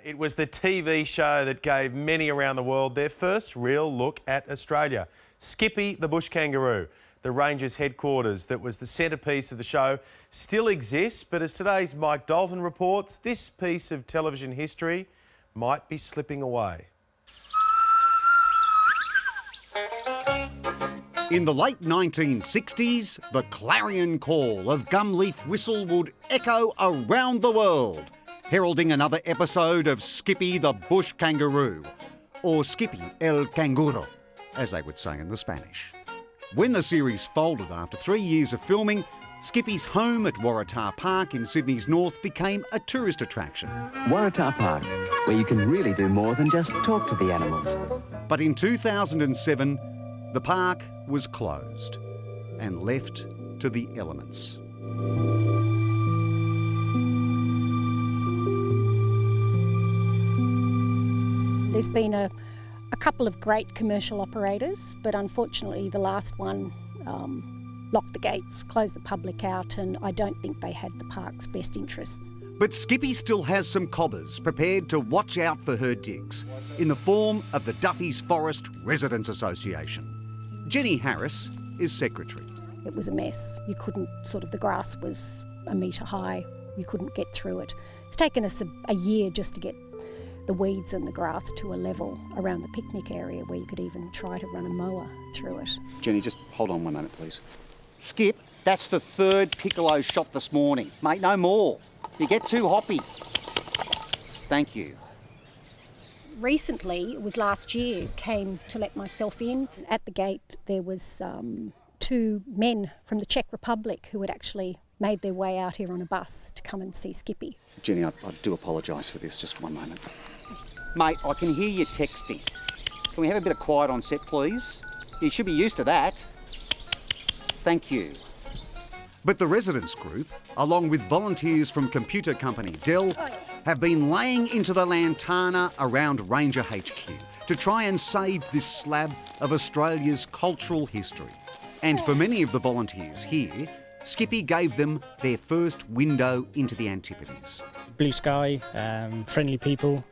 It was the TV show that gave many around the world their first real look at Australia. Skippy the Bush Kangaroo, the Rangers headquarters that was the centrepiece of the show, still exists, but as today's Mike Dalton reports, this piece of television history might be slipping away. In the late 1960s, the clarion call of Gumleaf Whistle would echo around the world, heralding another episode of Skippy the Bush Kangaroo, or Skippy el Canguro, as they would say in the Spanish. When the series folded after 3 years of filming, Skippy's home at Waratah Park in Sydney's north became a tourist attraction. Waratah Park, where you can really do more than just talk to the animals. But in 2007, the park was closed and left to the elements. There's been a couple of great commercial operators, but unfortunately the last one locked the gates, closed the public out, and I don't think they had the park's best interests. But Skippy still has some cobbers prepared to watch out for her digs, in the form of the Duffy's Forest Residents Association. Jenny Harris is secretary. It was a mess. You couldn't, the grass was a metre high, you couldn't get through it. It's taken us a year just to get the weeds and the grass to a level around the picnic area where you could even try to run a mower through it. Jenny, just hold on 1 minute, please. Skip, that's the third piccolo shot this morning. Mate, no more. You get too hoppy. Thank you. Recently, it was last year, came to let myself in. At the gate there was 2 men from the Czech Republic who had actually made their way out here on a bus to come and see Skippy. Jenny, I do apologise for this, just 1 moment. Mate, I can hear you texting. Can we have a bit of quiet on set, please? You should be used to that. Thank you. But the residents group, along with volunteers from computer company Dell, have been laying into the lantana around Ranger HQ to try and save this slab of Australia's cultural history. And for many of the volunteers here, Skippy gave them their first window into the Antipodes. Blue sky, friendly people,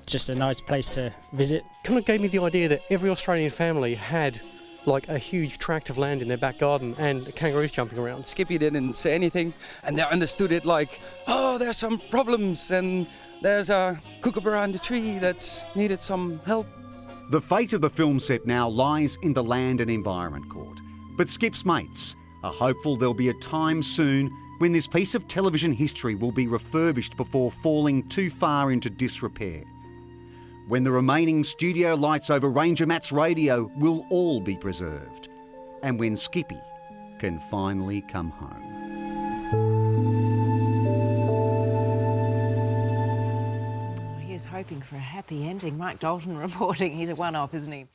just a nice place to visit. Kind of gave me the idea that every Australian family had like a huge tract of land in their back garden and kangaroos jumping around. Skippy didn't say anything and they understood it like, oh, there's some problems and there's a kookaburra in the tree that's needed some help. The fate of the film set now lies in the Land and Environment Court. But Skip's mates are hopeful there'll be a time soon when this piece of television history will be refurbished before falling too far into disrepair. When the remaining studio lights over Ranger Matt's radio will all be preserved, and when Skippy can finally come home. He's hoping for a happy ending. Mike Dalton reporting. He's a one-off, isn't he?